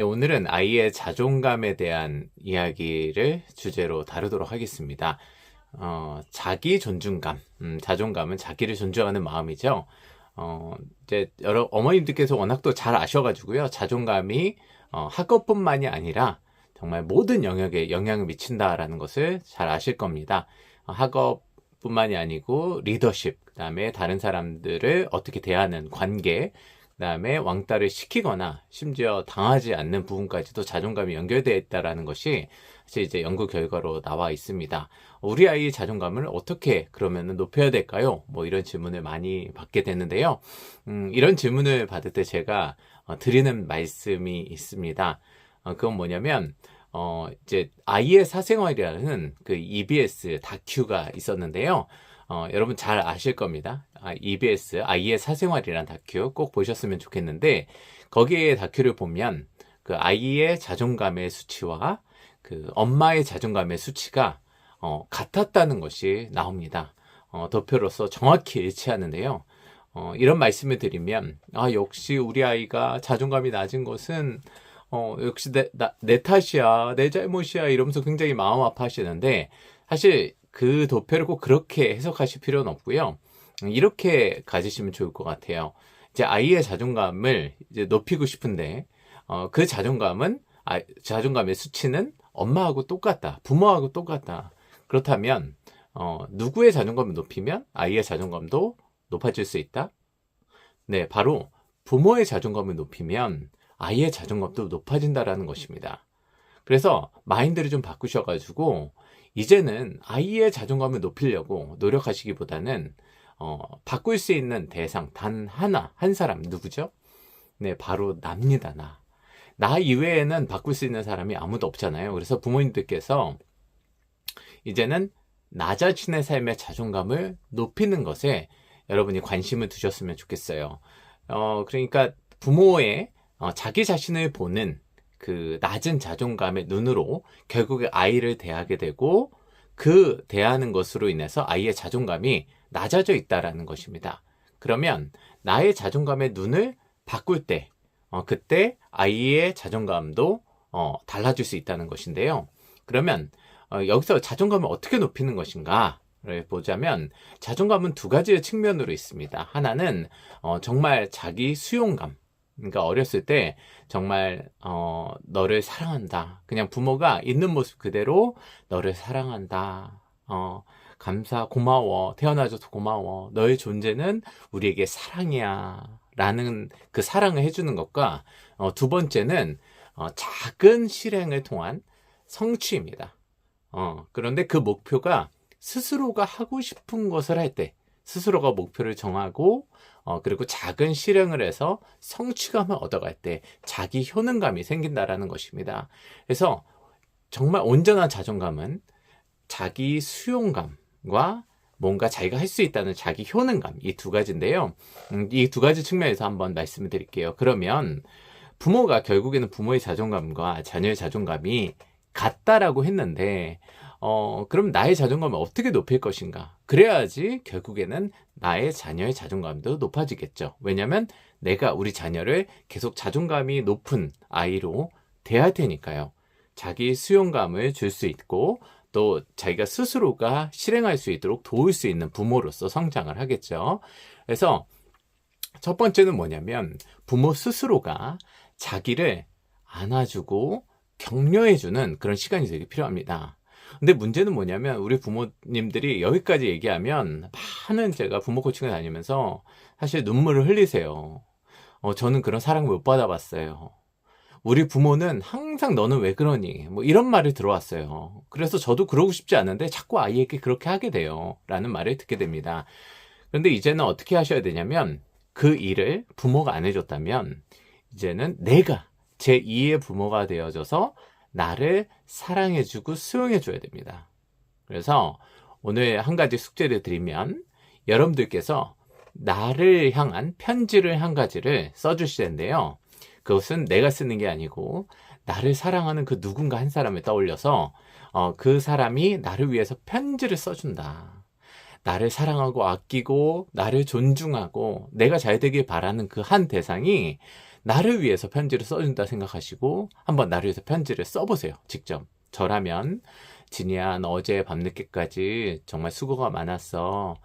네, 오늘은 아이의 자존감에 대한 이야기를 주제로 다루도록 하겠습니다. 자기 존중감, 자존감은 자기를 존중하는 마음이죠. 이제 여러 어머님들께서 워낙 또 잘 아셔가지고요. 자존감이 학업뿐만이 아니라 정말 모든 영역에 영향을 미친다라는 것을 잘 아실 겁니다. 학업뿐만이 아니고 리더십, 그다음에 다른 사람들을 어떻게 대하는 관계, 그다음에 왕따를 시키거나 심지어 당하지 않는 부분까지도 자존감이 연결되어 있다는 것이 사실 이제 연구 결과로 나와 있습니다. 우리 아이의 자존감을 어떻게 그러면 높여야 될까요? 뭐 이런 질문을 많이 받게 되는데요. 이런 질문을 받을 때 제가 드리는 말씀이 있습니다. 그건 뭐냐면 이제 아이의 사생활이라는 그 EBS 다큐가 있었는데요. 여러분 잘 아실 겁니다. EBS 아이의 사생활이라는 다큐 꼭 보셨으면 좋겠는데, 거기에 다큐를 보면 그 아이의 자존감의 수치와 그 엄마의 자존감의 수치가 같았다는 것이 나옵니다. 도표로서 정확히 일치하는데요. 이런 말씀을 드리면, 역시 우리 아이가 자존감이 낮은 것은 역시 내 탓이야, 내 잘못이야 이러면서 굉장히 마음 아파하시는데, 사실 그 도표를 꼭 그렇게 해석하실 필요는 없고요. 이렇게 가지시면 좋을 것 같아요. 이제 아이의 자존감을 이제 높이고 싶은데, 그 자존감의 수치는 엄마하고 똑같다, 부모하고 똑같다. 그렇다면 누구의 자존감을 높이면 아이의 자존감도 높아질 수 있다? 네, 바로 부모의 자존감을 높이면 아이의 자존감도 높아진다라는 것입니다. 그래서 마인드를 좀 바꾸셔가지고 이제는 아이의 자존감을 높이려고 노력하시기보다는 바꿀 수 있는 대상 단 하나, 한 사람 누구죠? 네, 바로 납니다. 나 이외에는 바꿀 수 있는 사람이 아무도 없잖아요. 그래서 부모님들께서 이제는 나 자신의 삶의 자존감을 높이는 것에 여러분이 관심을 두셨으면 좋겠어요. 그러니까 부모의 자기 자신을 보는 그 낮은 자존감의 눈으로 결국에 아이를 대하게 되고, 그 대하는 것으로 인해서 아이의 자존감이 낮아져 있다라는 것입니다. 그러면 나의 자존감의 눈을 바꿀 때 그때 아이의 자존감도 달라질 수 있다는 것인데요. 그러면 여기서 자존감을 어떻게 높이는 것인가를 보자면, 자존감은 두 가지의 측면으로 있습니다. 하나는 정말 자기 수용감, 그러니까 어렸을 때 정말 너를 사랑한다, 그냥 부모가 있는 모습 그대로 너를 사랑한다, 고마워, 태어나줘서 고마워, 너의 존재는 우리에게 사랑이야 라는 그 사랑을 해주는 것과, 두 번째는 작은 실행을 통한 성취입니다. 그런데 그 목표가 스스로가 하고 싶은 것을 할 때, 스스로가 목표를 정하고 그리고 작은 실행을 해서 성취감을 얻어갈 때 자기 효능감이 생긴다라는 것입니다. 그래서 정말 온전한 자존감은 자기 수용감과 뭔가 자기가 할 수 있다는 자기 효능감, 이 두 가지인데요. 이 두 가지 측면에서 한번 말씀을 드릴게요. 그러면 부모가 결국에는 부모의 자존감과 자녀의 자존감이 같다라고 했는데, 그럼 나의 자존감을 어떻게 높일 것인가? 그래야지 결국에는 나의 자녀의 자존감도 높아지겠죠. 왜냐하면 내가 우리 자녀를 계속 자존감이 높은 아이로 대할 테니까요. 자기 수용감을 줄 수 있고, 또 자기가 스스로가 실행할 수 있도록 도울 수 있는 부모로서 성장을 하겠죠. 그래서 첫 번째는 뭐냐면, 부모 스스로가 자기를 안아주고 격려해주는 그런 시간이 되게 필요합니다. 근데 문제는 뭐냐면, 우리 부모님들이 여기까지 얘기하면 많은, 제가 부모 코칭을 다니면서 사실 눈물을 흘리세요. 저는 그런 사랑을 못 받아봤어요. 우리 부모는 항상 너는 왜 그러니? 뭐 이런 말을 들어왔어요. 그래서 저도 그러고 싶지 않은데 자꾸 아이에게 그렇게 하게 돼요 라는 말을 듣게 됩니다. 그런데 이제는 어떻게 하셔야 되냐면, 그 일을 부모가 안 해줬다면 이제는 내가 제2의 부모가 되어져서 나를 사랑해주고 수용해줘야 됩니다. 그래서 오늘 한 가지 숙제를 드리면, 여러분들께서 나를 향한 편지를 한 가지를 써주실 텐데요. 그것은 내가 쓰는 게 아니고 나를 사랑하는 그 누군가 한 사람을 떠올려서 그 사람이 나를 위해서 편지를 써준다, 나를 사랑하고 아끼고 나를 존중하고 내가 잘 되길 바라는 그 한 대상이 나를 위해서 편지를 써준다 생각하시고 한번 나를 위해서 편지를 써보세요. 직접. 저라면 진이야, 너 어제 밤늦게까지 정말 수고가 많았어.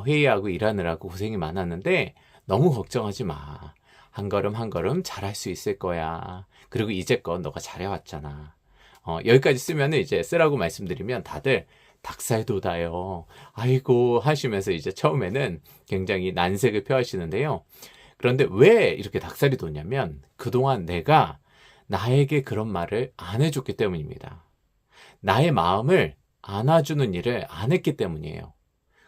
회의하고 일하느라고 고생이 많았는데 너무 걱정하지 마. 한 걸음 한 걸음 잘할 수 있을 거야. 그리고 이제껏 너가 잘해왔잖아. 여기까지 쓰면 이제 쓰라고 말씀드리면 다들 닭살 돋아요. 아이고 하시면서 이제 처음에는 굉장히 난색을 표하시는데요. 그런데 왜 이렇게 닭살이 돋냐면 그동안 내가 나에게 그런 말을 안 해줬기 때문입니다. 나의 마음을 안아주는 일을 안 했기 때문이에요.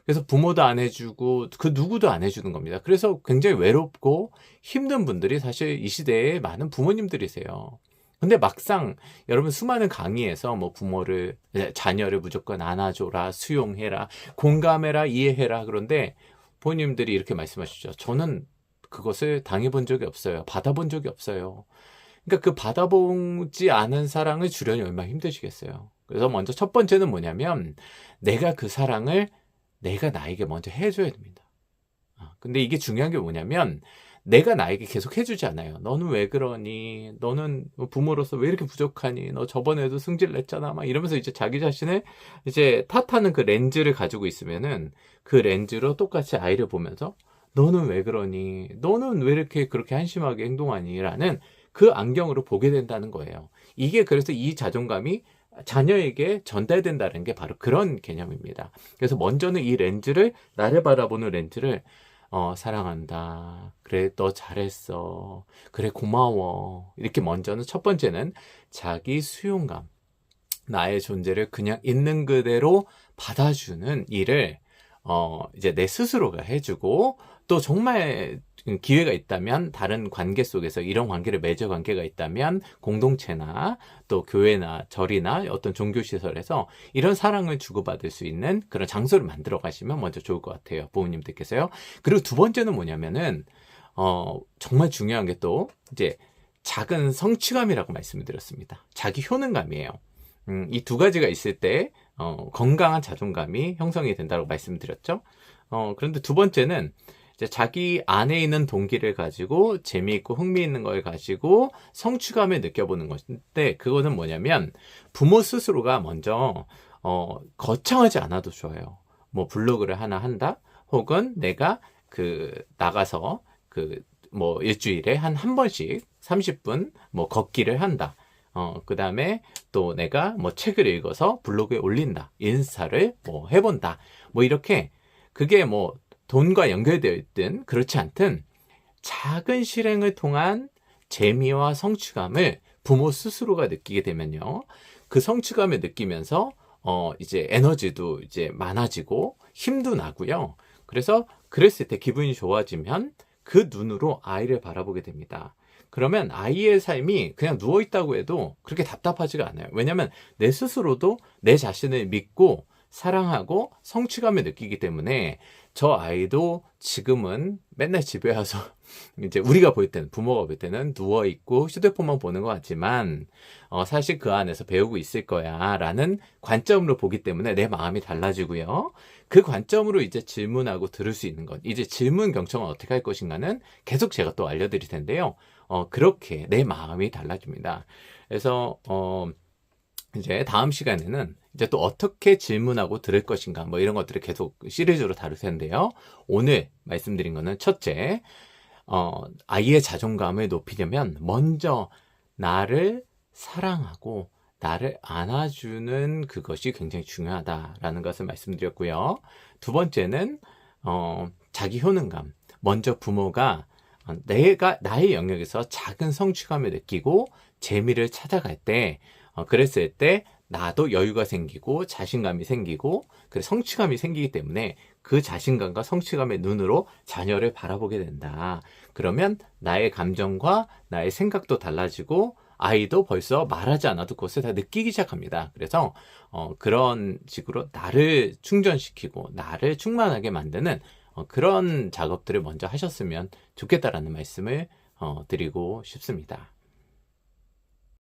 그래서 부모도 안 해주고 그 누구도 안 해주는 겁니다. 그래서 굉장히 외롭고 힘든 분들이 사실 이 시대에 많은 부모님들이세요. 근데 막상 여러분 수많은 강의에서 뭐 부모를, 자녀를 무조건 안아줘라, 수용해라, 공감해라, 이해해라. 그런데 부모님들이 이렇게 말씀하시죠. 저는 그것을 당해본 적이 없어요. 받아본 적이 없어요. 그러니까 그 받아보지 않은 사랑을 주려니 얼마나 힘드시겠어요. 그래서 먼저 첫 번째는 뭐냐면 내가 그 사랑을 내가 나에게 먼저 해줘야 됩니다. 근데 이게 중요한 게 뭐냐면 내가 나에게 계속 해주지 않아요. 너는 왜 그러니? 너는 부모로서 왜 이렇게 부족하니? 너 저번에도 승질 냈잖아. 막 이러면서 이제 자기 자신을 이제 탓하는 그 렌즈를 가지고 있으면은 그 렌즈로 똑같이 아이를 보면서 너는 왜 그러니? 너는 왜 이렇게 그렇게 한심하게 행동하니? 라는 그 안경으로 보게 된다는 거예요. 이게 그래서 이 자존감이 자녀에게 전달된다는 게 바로 그런 개념입니다. 그래서 먼저는 이 렌즈를, 나를 바라보는 렌즈를 사랑한다. 그래, 너 잘했어. 그래, 고마워. 이렇게 먼저는 첫 번째는 자기 수용감. 나의 존재를 그냥 있는 그대로 받아주는 일을 이제 내 스스로가 해주고 또 정말 기회가 있다면 다른 관계 속에서 이런 관계를 맺어 관계가 있다면 공동체나 또 교회나 절이나 어떤 종교시설에서 이런 사랑을 주고받을 수 있는 그런 장소를 만들어 가시면 먼저 좋을 것 같아요. 부모님들께서요. 그리고 두 번째는 뭐냐면은 정말 중요한 게 또 이제 작은 성취감이라고 말씀을 드렸습니다. 자기 효능감이에요. 이 두 가지가 있을 때 건강한 자존감이 형성이 된다고 말씀드렸죠. 그런데 두 번째는 이제 자기 안에 있는 동기를 가지고 재미있고 흥미있는 걸 가지고 성취감을 느껴보는 것인데 그거는 뭐냐면 부모 스스로가 먼저 거창하지 않아도 좋아요. 뭐 블로그를 하나 한다 혹은 내가 나가서 뭐 일주일에 한 번씩 30분 뭐 걷기를 한다. 그 다음에 또 내가 뭐 책을 읽어서 블로그에 올린다. 인스타를 뭐 해본다. 뭐 이렇게 그게 뭐 돈과 연결되어 있든 그렇지 않든 작은 실행을 통한 재미와 성취감을 부모 스스로가 느끼게 되면요. 그 성취감을 느끼면서 이제 에너지도 이제 많아지고 힘도 나고요. 그래서 그랬을 때 기분이 좋아지면 그 눈으로 아이를 바라보게 됩니다. 그러면 아이의 삶이 그냥 누워있다고 해도 그렇게 답답하지가 않아요. 왜냐하면 내 스스로도 내 자신을 믿고 사랑하고 성취감을 느끼기 때문에 저 아이도 지금은 맨날 집에 와서 이제 우리가 볼 때는 부모가 볼 때는 누워있고 휴대폰만 보는 것 같지만 사실 그 안에서 배우고 있을 거야 라는 관점으로 보기 때문에 내 마음이 달라지고요. 그 관점으로 이제 질문하고 들을 수 있는 것, 이제 질문 경청은 어떻게 할 것인가는 계속 제가 또 알려드릴 텐데요. 그렇게 내 마음이 달라집니다. 그래서 이제 다음 시간에는 이제 또 어떻게 질문하고 들을 것인가 뭐 이런 것들을 계속 시리즈로 다룰 텐데요. 오늘 말씀드린 거는 첫째, 아이의 자존감을 높이려면 먼저 나를 사랑하고 나를 안아주는 그것이 굉장히 중요하다라는 것을 말씀드렸고요. 두 번째는 자기 효능감. 먼저 부모가 나의 영역에서 작은 성취감을 느끼고 재미를 찾아갈 때 그랬을 때 나도 여유가 생기고 자신감이 생기고 성취감이 생기기 때문에 그 자신감과 성취감의 눈으로 자녀를 바라보게 된다. 그러면 나의 감정과 나의 생각도 달라지고 아이도 벌써 말하지 않아도 그것을 다 느끼기 시작합니다. 그래서 그런 식으로 나를 충전시키고 나를 충만하게 만드는 그런 작업들을 먼저 하셨으면 좋겠다라는 말씀을 드리고 싶습니다.